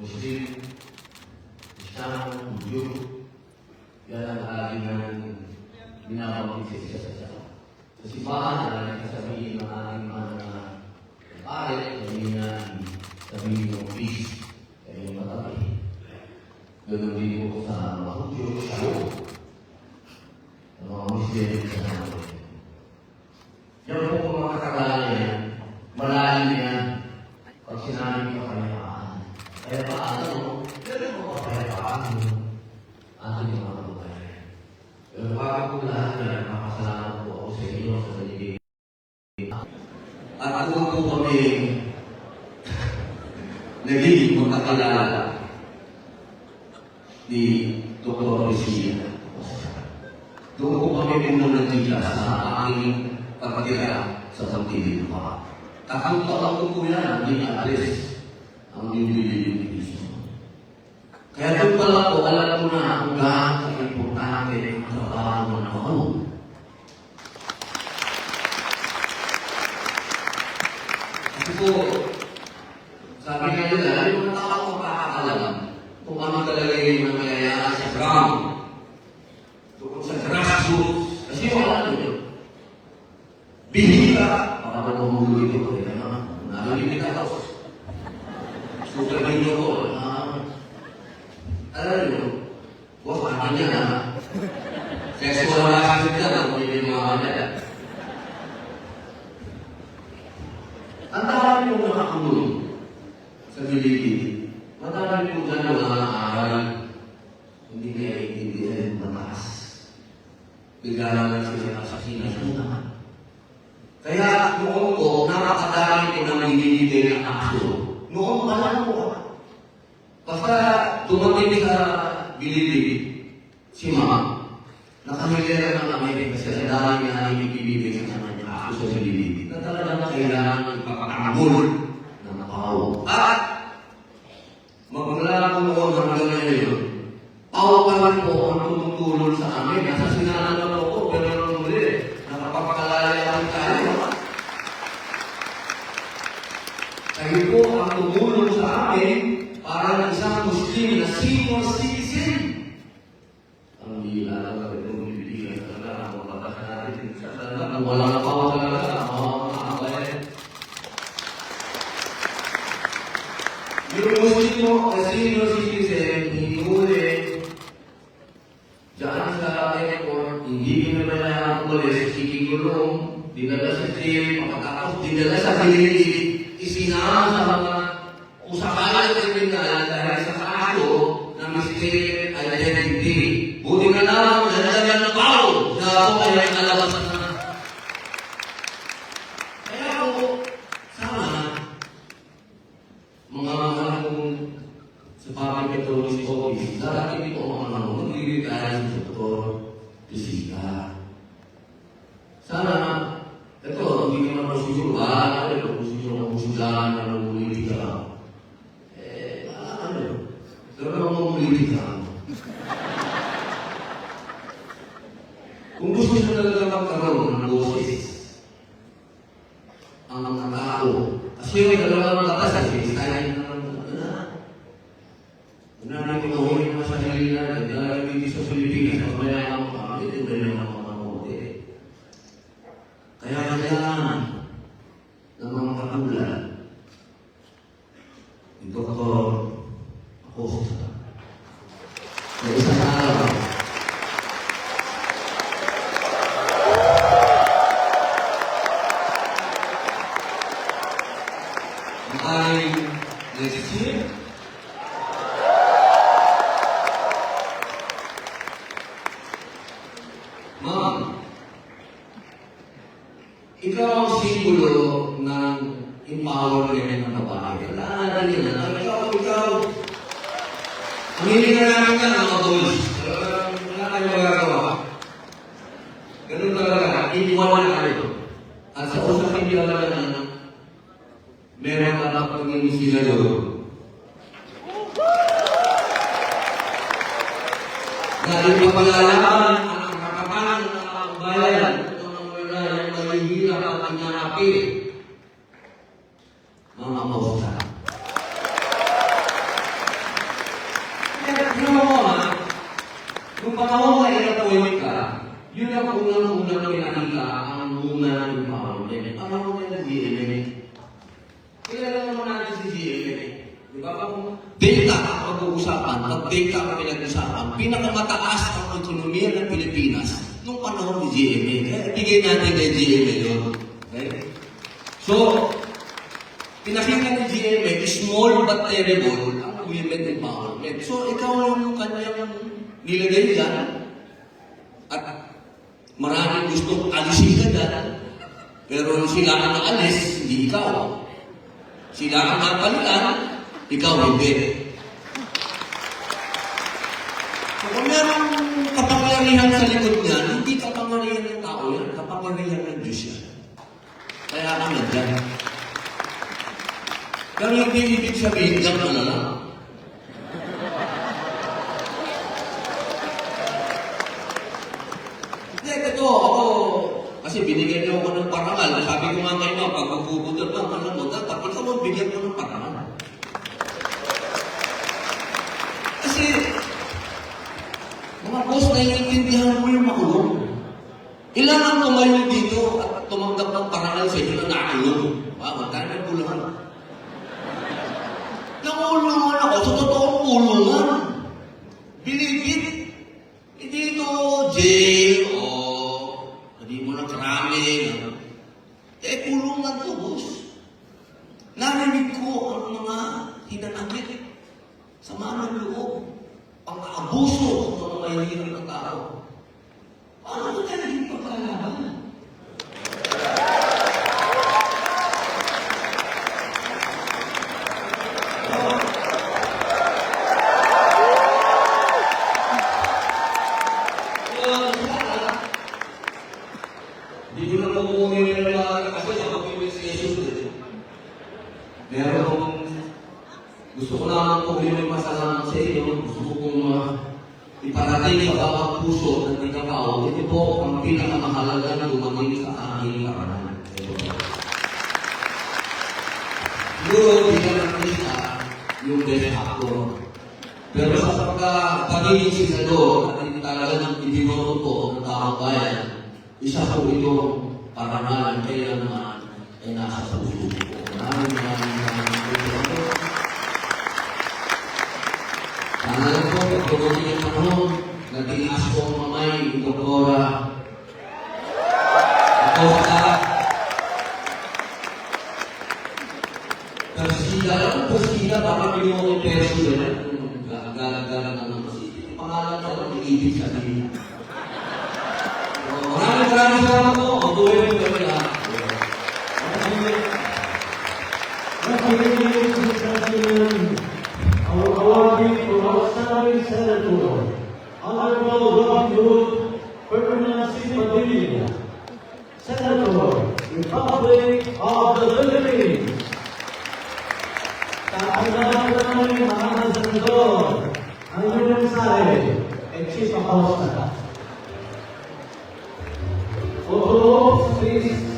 Muslim, Islam, Hudyo, yan ang ating binabanggit sa isa. Sa simbahan, na nagsasabihin ng ating mga pare, sabihin ng peace, kaya matabi. Ganun din po sa mga Hudyo, sa mga Muslim, sa mga yan po mga katagalan yan, malalim yan, pag sinabi ka kapayapaan. Kaya paano, ganun mo kapayapaan ating mga kababayan. Pero bago po lahat na nakasalamat po ako sa inyo sa paligid. At ako po kami nagiging magkakilala ni Dr. Rizia. Doon po kami pumunang dito sa aking pagpatira sa Santilin pa. Takang-takang po yan, hindi address ang bibili ni Cristo. Kaya doon pala po, alam ko na ang gaano importante ang trabaho ng ako. Kasi po, sabi nga nila, yung mga tao makakaalam kung ano talaga yung nangyayari sa ground. Tungkol sa grassroots. Kasi wala nyo. Bihira, baka magmumulo ito ko rin naman. Narinig ako. Superman nyo ko. Alam nyo, huwag akin yan ha. Sexual harassment yan ang pwede mga kanila. Ang dami yung nakakulong sa Pilipino. Madami yung gano'n mga aral. Hindi kaya itindihan mataas. Bigla lang sila sa sinasunan. Kaya noon ko, nakakadami ko na nanginigay ng aso. Noon pa lang ko. Basta dumating sa Bilibili, si Mama, nakamilera ng Amerika kasi sa dami na nanginigay sa kanya aso sa Bilibili. Na talagang kailangan ng ipapakambol ng pao. At magmula ko noon hanggang ngayon, pao pa rin po ang tumutulong sa amin. Nasa sinanalo ko, pero nung muli, nakapagpakalala tayo. Kayo po ang tumulong sa amin para ng isang Muslim na senior citizen. Ang hihila na ito bibigyan talaga ang mababasa natin. Talaga, wala na pa talaga ang mga kabayan. Yung Muslim mo, ang senior citizen, hinuli diyan sa airport, hindi pinabayaan ang polis, kikikulong, dinala sa jail, pagkatapos dinala sa Pilipili, isinama sa mga usapan ng kriminal dahil sa kaso na mistaken identity. Buti na lang, nadalagan ng pao na ako ay nalabasan na. Kaya ako, sana, mga kong sa public authorities office, darating ito ang mga magbibigay sa Dr. Rizia. Sana, ito, hindi ka naman susuruhan, kung susuruhan na nangulitin ka. Pero naman mangulitin ka. Kung gusto nyo talaga magkaroon ng boses, ang mga tao, kasi yung dalawang batas, kaya namin pinahuli mga sarili natin, dahil hindi sa Pilipinas, pagbayaan mo kami, ito ba yung mga mabuti. Kaya kailangan ng mga katulad, ito ko, ako sa isang araw, ang aking next year, Ma'am, ikaw ang simbolo ng empowerment ng babae. Kailangan nila na ikaw, ang hilingan namin ka ng mga boys. Wala tayo magagawa. Ganun talaga, iniwan na kayo. At sa usapin nila talaga na meron ka na pagiging sila doon. Dahil papalalaman ang kakapanan ng mga bayan ito ng wala yung mahihirap ang kanyang api. Mga mausa. panahon na in-appoint ka, yun ang unang-unang pinakita ang muna empowerment. Panahon na ng-GMA. Kilala naman natin si GMA. Di ba? Kung data ang pag-uusapan, pag data ang pinag-usapan, pinakamataas ang ekonomiya ng Pilipinas nung panahon ni GMA. Kaya ibigay natin kay GMA yun. Okay? So, pinakita ni GMA, small but terrible, ang women empowerment. So, ikaw yung kanyang nilagay dyan, at maraming gustong alisin ka dyan, pero sila ang naalis, hindi ikaw. Sila ang napalitan, ikaw hindi. So, kung merong kapangyarihan sa likod niyan, hindi kapangyarihan ng tao yan, kapangyarihan ng Diyos yan. Kaya ka nandyan. Pero hindi ibig sabihin, diyan ka na lang. Hindi, ito, ako, kasi binigyan niyo ako ng parangal. Sabi ko nga kayo, pag magpupunta ba, alam mo, dapat ikaw ang bigyan mo ng parangal. Kasi, mga boss, naiintindihan mo yung makulong. Ilan ang tumayo dito at tumanggap ng parangal sa inyo na nakulong? Magkano ang kulungan? Nakulungan ako sa totoong kulungan. Bilibid. Hindi ito jail o hindi mo na karami. Kulungan to, boss. Narinig ko ang mga hinanakit sa mga loob. Pang-aabuso sa mga mahihirap ng tao. Paano ka naging pagkalaban? Hindi ko na makukunin ng mga kasi sa pag-investigation din. Meron gusto ko naman kung may masalamat sa inyo, gusto ko kong iparating sa bawat puso ng nagkakao. Ito po ang pinakamahalaga na dumating sa aking paranan. Siguro, bilang artista, yung best actor. Pero sa pagkagiging senador, at talaga ng ibinoto po ng taong bayan, isa po itong parangal kaya naman ay nasa puso ko. Maraming puso. Sana lang po, pagtuloy yung panahon, nag-ias po ang mamay, yung doktora. Doktora. Persida, baka pinuha yung perso yun. Gala-gala na naman. Pangalan na lang, ibig sabihin. Maraming salamat po. Ang tuloy yung gawin lahat. Our awarding for outstanding senator, Honorable Robin Hood, Ferdinand C. Padilla, Senator, Republic of the Philippines. Tatanggapin naman yung mga senador ang inyong mensahe ay Chief of House. Photo, please.